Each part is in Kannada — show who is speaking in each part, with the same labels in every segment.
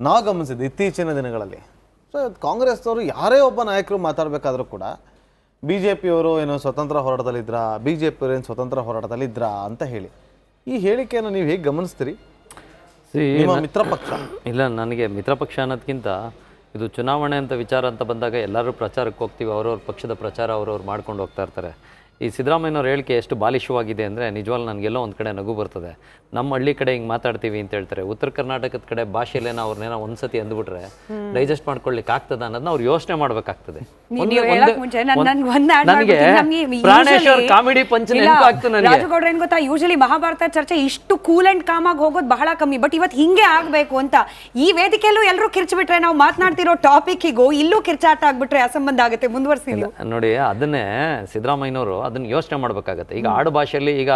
Speaker 1: ನಾವು ಗಮನಿಸಿದ್ದು ಇತ್ತೀಚಿನ ದಿನಗಳಲ್ಲಿ ಸೊ ಕಾಂಗ್ರೆಸ್ನವರು ಯಾರೇ ಒಬ್ಬ ನಾಯಕರು ಮಾತಾಡಬೇಕಾದ್ರೂ ಕೂಡ ಬಿ ಜೆ ಪಿಯವರು ಏನೋ ಸ್ವತಂತ್ರ ಹೋರಾಟದಲ್ಲಿದ್ರಾ, ಬಿ ಜೆ ಪಿಯವರು ಏನು ಸ್ವತಂತ್ರ ಹೋರಾಟದಲ್ಲಿದ್ರಾ ಅಂತ ಹೇಳಿ ಈ ಹೇಳಿಕೆಯನ್ನು ನೀವು ಹೇಗೆ ಗಮನಿಸ್ತೀರಿ? ನಿಮ್ಮ ಮಿತ್ರ ಪಕ್ಷ
Speaker 2: ಇಲ್ಲ, ನನಗೆ ಮಿತ್ರ ಪಕ್ಷ ಅನ್ನೋದಕ್ಕಿಂತ ಇದು ಚುನಾವಣೆ ಅಂತ ವಿಚಾರ ಅಂತ ಬಂದಾಗ ಎಲ್ಲರೂ ಪ್ರಚಾರಕ್ಕೆ ಹೋಗ್ತೀವಿ, ಅವ್ರವ್ರ ಪಕ್ಷದ ಪ್ರಚಾರ ಅವ್ರವ್ರು ಮಾಡ್ಕೊಂಡು ಹೋಗ್ತಾ ಇರ್ತಾರೆ. ಈ ಸಿದ್ದರಾಮಯ್ಯನವ್ರ ಹೇಳಿಕೆ ಎಷ್ಟು ಬಾಲಿಶವಾಗಿದೆ ಅಂದರೆ ನಿಜವಾಗ್ಲೂ ನನಗೆಲ್ಲೋ ಒಂದು ಕಡೆ ನಗು ಬರ್ತದೆ. ನಮ್ಮ ಹಳ್ಳಿ ಕಡೆ ಹಿಂಗೆ ಮಾತಾಡ್ತೀವಿ ಅಂತ ಹೇಳ್ತಾರೆ, ಉತ್ತರ ಕರ್ನಾಟಕದ ಕಡೆ ಭಾಷೆಯಲ್ಲೇನೋ ಅವ್ರನ್ನೇನೋ ಒಂದ್ಸತಿ ಅಂದ್ಬಿಟ್ರೆ ಡೈಜೆಸ್ಟ್ ಮಾಡ್ಕೊಳ್ಳಿಕ್ಕೆ ಆಗ್ತದ ಅನ್ನೋದನ್ನ ಅವ್ರು ಯೋಚನೆ ಮಾಡ್ಬೇಕಾಗ್ತದೆ. ನನಗೆ ಪ್ರಾಣೇಶ್ವರ್ ಕಾಮಿಡಿ ಪಂಚ್ ನೆನಪಾಗ್ತದೆ ನನಗೆ.
Speaker 3: ರಾಜಗೌಡ್ರ ಏನ್ ಗೊತ್ತಾ, ಯೂಶಲಿ ಮಹಾಭಾರತ ಚರ್ಚೆ ಇಷ್ಟು ಕೂಲ್ ಅಂಡ್ ಕಾಮ್ ಆಗಿ ಹೋಗೋದು ಬಹಳ ಕಮ್ಮಿ. ಬಟ್ ಇವತ್ತು ಹಿಂಗೆ ಆಗ್ಬೇಕು ಅಂತ ಈ ವೇದಿಕೆಯಲ್ಲೂ ಎಲ್ಲರೂ ಕಿರ್ಚ್ಬಿಟ್ರೆ, ನಾವು ಮಾತನಾಡ್ತಿರೋ ಟಾಪಿಕ್ಗೂ ಇಲ್ಲೂ ಕಿರ್ಚಾಟ ಆಗ್ಬಿಟ್ರೆ ಅಸಂಬಂಧ ಆಗುತ್ತೆ. ಮುಂದುವರಿಸಿ
Speaker 2: ನೋಡಿ, ಅದನ್ನೇ ಸಿದ್ದರಾಮಯ್ಯನವರು ಅದನ್ನ ಯೋಚನೆ ಮಾಡ್ಬೇಕಾಗತ್ತೆ. ಈಗ ಆಡು ಭಾಷೆಯಲ್ಲಿ ಈಗ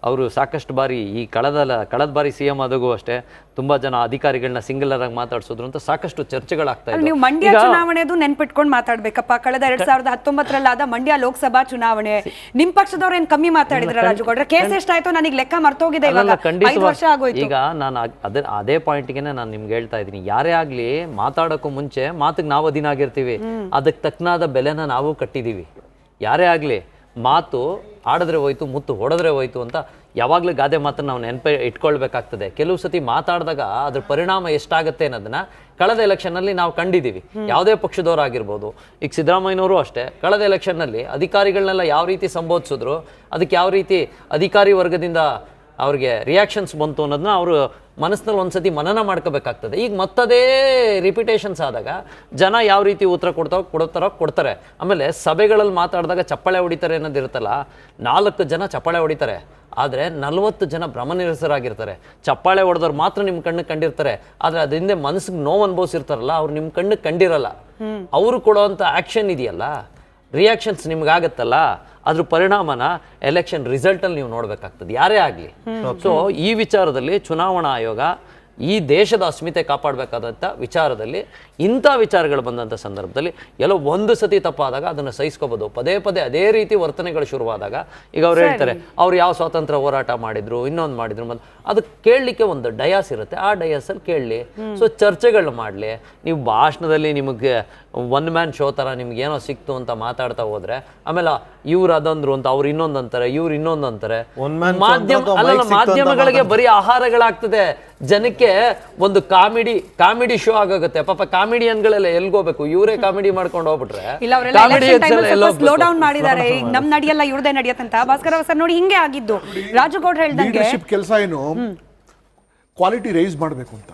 Speaker 2: ಅವರು ಸಾಕಷ್ಟು ಬಾರಿ ಈ ಕಳೆದ ಬಾರಿ ಸಿಎಂ ಆದಾಗೂ ಅಷ್ಟೇ ತುಂಬಾ ಜನ ಅಧಿಕಾರಿಗಳನ್ನ ಸಿಂಗಲರ್ ಆಗಿ ಮಾತಾಡ್ಸೋದ್ರು ಅಂತ ಸಾಕಷ್ಟು ಚರ್ಚೆಗಳಾಗ್ತಾ ಇದೆ.
Speaker 3: ನೀವು ಮಂಡ್ಯ ಚುನಾವಣೆದು ನೆನ್ಪಿಟ್ಕೊಂಡು ಮಾತಾಡ್ಬೇಕಪ್ಪ. ಕಳೆದ 2019 ಆದ ಮಂಡ್ಯ ಲೋಕಸಭಾ ಚುನಾವಣೆ ನಿಮ್ ಪಕ್ಷದವ್ರು ಏನ್ ಕಮ್ಮಿ ಮಾತಾಡಿದ್ರ ರಾಜಗೌಡ್ರ? ಕೇಸ್ ಎಷ್ಟಾಯ್ತು ನನಗೆ ಲೆಕ್ಕ ಮರ್ತೋಗಿದೆ.
Speaker 2: ಈಗ ನಾನು ಅದೇ ಪಾಯಿಂಟ್ಗೆನೆ ನಾನು ನಿಮ್ಗೆ ಹೇಳ್ತಾ ಇದ್ದೀನಿ, ಯಾರೇ ಆಗ್ಲಿ ಮಾತಾಡೋಕ್ಕೂ ಮುಂಚೆ ಮಾತಿಗೆ ನಾವು ಅಧೀನಾಗಿರ್ತೀವಿ, ಅದಕ್ಕೆ ತಕ್ಕನಾದ ಬೆಲೆನ ನಾವು ಕಟ್ಟಿದೀವಿ. ಯಾರೇ ಆಗ್ಲಿ ಮಾತು ಆಡಿದ್ರೆ ಹೋಯ್ತು, ಮುತ್ತು ಹೊಡೆದ್ರೆ ಹೋಯ್ತು ಅಂತ ಯಾವಾಗಲೂ ಗಾದೆ ಮಾತನ್ನು ನಾವು ಇಟ್ಕೊಳ್ಬೇಕಾಗ್ತದೆ. ಕೆಲವು ಸತಿ ಮಾತಾಡಿದಾಗ ಅದ್ರ ಪರಿಣಾಮ ಎಷ್ಟಾಗುತ್ತೆ ಅನ್ನೋದನ್ನ ಕಳೆದ ಎಲೆಕ್ಷನ್ನಲ್ಲಿ ನಾವು ಕಂಡಿದ್ದೀವಿ. ಯಾವುದೇ ಪಕ್ಷದವರಾಗಿರ್ಬೋದು, ಈಗ ಸಿದ್ದರಾಮಯ್ಯನವರು ಅಷ್ಟೇ ಕಳೆದ ಎಲೆಕ್ಷನ್ನಲ್ಲಿ ಅಧಿಕಾರಿಗಳನ್ನೆಲ್ಲ ಯಾವ ರೀತಿ ಸಂಬೋಧಿಸಿದ್ರು, ಅದಕ್ಕೆ ಯಾವ ರೀತಿ ಅಧಿಕಾರಿ ವರ್ಗದಿಂದ ಅವ್ರಿಗೆ ರಿಯಾಕ್ಷನ್ಸ್ ಬಂತು ಅನ್ನೋದನ್ನ ಅವರು ಮನಸ್ಸಿನಲ್ಲಿ ಒಂದ್ಸತಿ ಮನನ ಮಾಡ್ಕೋಬೇಕಾಗ್ತದೆ. ಈಗ ಮತ್ತದೇ ರಿಪಿಟೇಷನ್ಸ್ ಆದಾಗ ಜನ ಯಾವ ರೀತಿ ಉತ್ತರ ಕೊಡ್ತಾರೆ. ಆಮೇಲೆ ಸಭೆಗಳಲ್ಲಿ ಮಾತಾಡಿದಾಗ ಚಪ್ಪಾಳೆ ಹೊಡಿತಾರೆ ಅನ್ನೋದಿರುತ್ತಲ್ಲ, 4 ಜನ ಚಪ್ಪಾಳೆ ಹೊಡಿತಾರೆ, ಆದರೆ 40 ಜನ ಭ್ರಮನಿರಸರಾಗಿರ್ತಾರೆ. ಚಪ್ಪಾಳೆ ಹೊಡೆದವ್ರು ಮಾತ್ರ ನಿಮ್ಮ ಕಣ್ಣಿಗೆ ಕಂಡಿರ್ತಾರೆ, ಆದರೆ ಅದರಿಂದ ಮನಸ್ಸಿಗೆ ನೋವು ಅನುಭವಿಸಿರ್ತಾರಲ್ಲ, ಅವ್ರು ನಿಮ್ಮ ಕಣ್ಣಿಗೆ ಕಂಡಿರಲ್ಲ. ಅವರು ಕೊಡೋವಂಥ ಆ್ಯಕ್ಷನ್ ಇದೆಯಲ್ಲ, ರಿಯಾಕ್ಷನ್ಸ್ ನಿಮ್ಗಾಗತ್ತಲ್ಲ, ಅದ್ರ ಪರಿಣಾಮನ ಎಲೆಕ್ಷನ್ ರಿಸಲ್ಟಲ್ಲಿ ನೀವು ನೋಡ್ಬೇಕಾಗ್ತದೆ ಯಾರೇ ಆಗಲಿ. ಸೊ ಈ ವಿಚಾರದಲ್ಲಿ ಚುನಾವಣಾ ಆಯೋಗ ಈ ದೇಶದ ಅಸ್ಮಿತೆ ಕಾಪಾಡಬೇಕಾದಂಥ ವಿಚಾರದಲ್ಲಿ ಇಂಥ ವಿಚಾರಗಳು ಬಂದಂಥ ಸಂದರ್ಭದಲ್ಲಿ ಎಲ್ಲೋ ಒಂದು ಸತಿ ತಪ್ಪಾದಾಗ ಅದನ್ನು ಸಹಿಸ್ಕೋಬೋದು. ಪದೇ ಪದೇ ಅದೇ ರೀತಿ ವರ್ತನೆಗಳು ಶುರುವಾದಾಗ ಈಗ ಅವ್ರು ಹೇಳ್ತಾರೆ ಅವ್ರು ಯಾವ ಸ್ವಾತಂತ್ರ್ಯ ಹೋರಾಟ ಮಾಡಿದ್ರು, ಇನ್ನೊಂದು ಮಾಡಿದ್ರು, ಅದಕ್ಕೆ ಕೇಳಲಿಕ್ಕೆ ಒಂದು ಡಯಾಸ್ ಇರುತ್ತೆ, ಆ ಡಯಾಸಲ್ಲಿ ಕೇಳಲಿ. ಸೊ ಚರ್ಚೆಗಳು ಮಾಡಲಿ. ನೀವು ಭಾಷಣದಲ್ಲಿ ನಿಮಗೆ ಒನ್ ಮ್ಯಾನ್ ಶೋ ಥರ ನಿಮ್ಗೆ ಏನೋ ಸಿಕ್ತು ಅಂತ ಮಾತಾಡ್ತಾ ಹೋದ್ರೆ, ಆಮೇಲೆ ಇವ್ರು ಅದೊಂದ್ರು ಅಂತ ಅವ್ರು ಇನ್ನೊಂದು ಅಂತಾರೆ, ಇವ್ರು ಇನ್ನೊಂದು ಅಂತಾರೆ. ಮಾಧ್ಯಮಗಳಿಗೆ ಬರೀ ಆಹಾರಗಳಾಗ್ತದೆ. ಜನಕ್ಕೆ ಒಂದು ಕಾಮಿಡಿ ಶೋ ಆಗೋಗುತ್ತೆ. ಪಾಪ ಕಾಮಿಡಿಯನ್ಗಳೆಲ್ಲ ಎಲ್ಗೋಬೇಕು, ಇವರೇ ಕಾಮಿಡಿ ಮಾಡ್ಕೊಂಡು ಹೋಗ್ಬಿಟ್ರೆ
Speaker 3: ಸ್ಲೋ ಡೌನ್ ಮಾಡಿದ್ದಾರೆ. ನಮ್ ನಡೆಯಲ್ಲ, ಇವ್ರದೇ ನಡೆಯತ್ತಂತ. ಭಾಸ್ಕರ ಸರ್ ನೋಡಿ, ಹಿಂಗೆ ಆಗಿದ್ದು. ರಾಜಗೌಡ್ರ ಹೇಳ್ದಂಗೆ
Speaker 4: ಕೆಲಸ ಏನು, ಕ್ವಾಲಿಟಿ ರೈಸ್ ಮಾಡಬೇಕು ಅಂತ,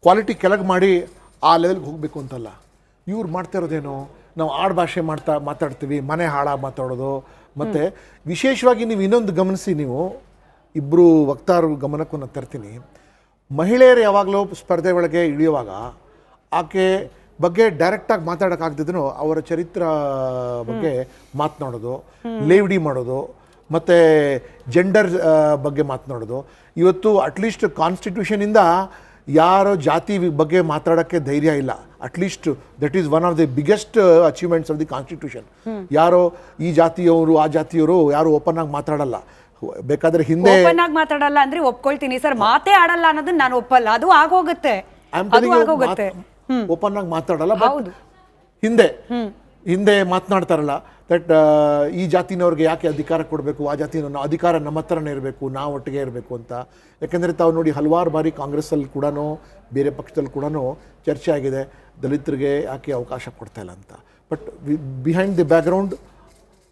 Speaker 4: ಕ್ವಾಲಿಟಿ ಕೆಳಗೆ ಮಾಡಿ ಆ ಲೆವೆಲ್ಗೆ ಹೋಗ್ಬೇಕು ಅಂತಲ್ಲ. ಇವ್ರು ಮಾಡ್ತಾ ಇರೋದೇನು, ನಾವು ಆಡು ಭಾಷೆ ಮಾತಾಡ್ತೀವಿ, ಮನೆ ಹಾಳಾಗಿ ಮಾತಾಡೋದು. ಮತ್ತು ವಿಶೇಷವಾಗಿ ನೀವು ಇನ್ನೊಂದು ಗಮನಿಸಿ, ನೀವು ಇಬ್ಬರು ವಕ್ತಾರರು ಗಮನಕ್ಕೂ ನಾನು ತರ್ತೀನಿ. ಮಹಿಳೆಯರು ಯಾವಾಗಲೂ ಸ್ಪರ್ಧೆ ಒಳಗೆ ಇಳಿಯುವಾಗ ಆಕೆ ಬಗ್ಗೆ ಡೈರೆಕ್ಟಾಗಿ ಮಾತಾಡೋಕ್ಕಾಗ್ದಿದ್ರು ಅವರ ಚರಿತ್ರ ಬಗ್ಗೆ ಮಾತನಾಡೋದು, ಲೇವಡಿ ಮಾಡೋದು, ಮತ್ತು ಜೆಂಡರ್ ಬಗ್ಗೆ ಮಾತನಾಡೋದು. ಇವತ್ತು ಅಟ್ಲೀಸ್ಟ್ ಕಾನ್ಸ್ಟಿಟ್ಯೂಷನಿಂದ ಯಾರೋ ಜಾತಿ ಬಗ್ಗೆ ಮಾತಾಡೋಕ್ಕೆ ಧೈರ್ಯ ಇಲ್ಲ. At least that is one of the biggest achievements of the constitution. ಯಾರೋ ಈ ಜಾತಿಯವರು ಆ ಜಾತಿಯವರು ಯಾರು ಓಪನ್ ಆಗಿ ಮಾತಾಡಲ್ಲ. ಬೇಕಾದ್ರೆ ಹಿಂದೆ
Speaker 3: ಓಪನ್ ಆಗಿ ಮಾತಾಡಲ್ಲ ಅಂದ್ರೆ ಒಪ್ಕೊಳ್ತೀನಿ ಸರ್, ಮಾತೇ ಆಡಲ್ಲ ಅನ್ನೋದನ್ನ ನಾನು ಒಪ್ಪಲ್ಲ. ಅದು ಆಗೋಗುತ್ತೆ,
Speaker 4: ಓಪನ್ ಆಗಿ ಮಾತಾಡಲ್ಲ. ಬಟ್ ಹಿಂದೆ ಮಾತನಾಡ್ತಾರಲ್ಲ, ದಟ್ ಈ ಜಾತಿನವ್ರಿಗೆ ಯಾಕೆ ಅಧಿಕಾರ ಕೊಡಬೇಕು, ಆ ಜಾತಿನ ಅಧಿಕಾರ ನಮ್ಮ ಹತ್ರನೇ ಇರಬೇಕು, ನಾವು ಒಟ್ಟಿಗೆ ಇರಬೇಕು ಅಂತ. ಯಾಕೆಂದರೆ ತಾವು ನೋಡಿ, ಹಲವಾರು ಬಾರಿ ಕಾಂಗ್ರೆಸ್ಸಲ್ಲಿ ಕೂಡ ಬೇರೆ ಪಕ್ಷದಲ್ಲಿ ಕೂಡ ಚರ್ಚೆ ಆಗಿದೆ, ದಲಿತರಿಗೆ ಯಾಕೆ ಅವಕಾಶ ಕೊಡ್ತಾ ಇಲ್ಲ ಅಂತ. ಬಟ್ ಬಿಹೈಂಡ್ ದಿ ಬ್ಯಾಕ್ಗ್ರೌಂಡ್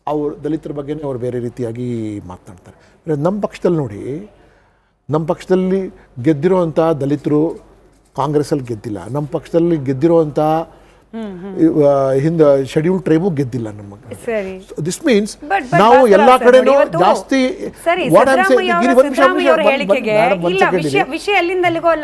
Speaker 4: ಅವ್ರು ದಲಿತರ ಬಗ್ಗೆನೇ ಅವ್ರು ಬೇರೆ ರೀತಿಯಾಗಿ ಮಾತನಾಡ್ತಾರೆ. ನಮ್ಮ ಪಕ್ಷದಲ್ಲಿ ನೋಡಿ, ನಮ್ಮ ಪಕ್ಷದಲ್ಲಿ ಗೆದ್ದಿರೋವಂಥ ದಲಿತರು ಕಾಂಗ್ರೆಸ್ಸಲ್ಲಿ ಗೆದ್ದಿಲ್ಲ. ನಮ್ಮ ಪಕ್ಷದಲ್ಲಿ ಗೆದ್ದಿರೋವಂಥ ಹಿಂದೆ ಶೆಡ್ಯೂಲ್ಡ್ ಟ್ರೈಬು ಗೆದ್ದಿಲ್ಲ. ನಮಗೆ ದಿಸ್ ಮೀನ್ಸ್ ನಾವು ಎಲ್ಲ ಕಡೆನೂ ಜಾಸ್ತಿ
Speaker 3: ವಿಷಯ ಎಲ್ಲಿಂದ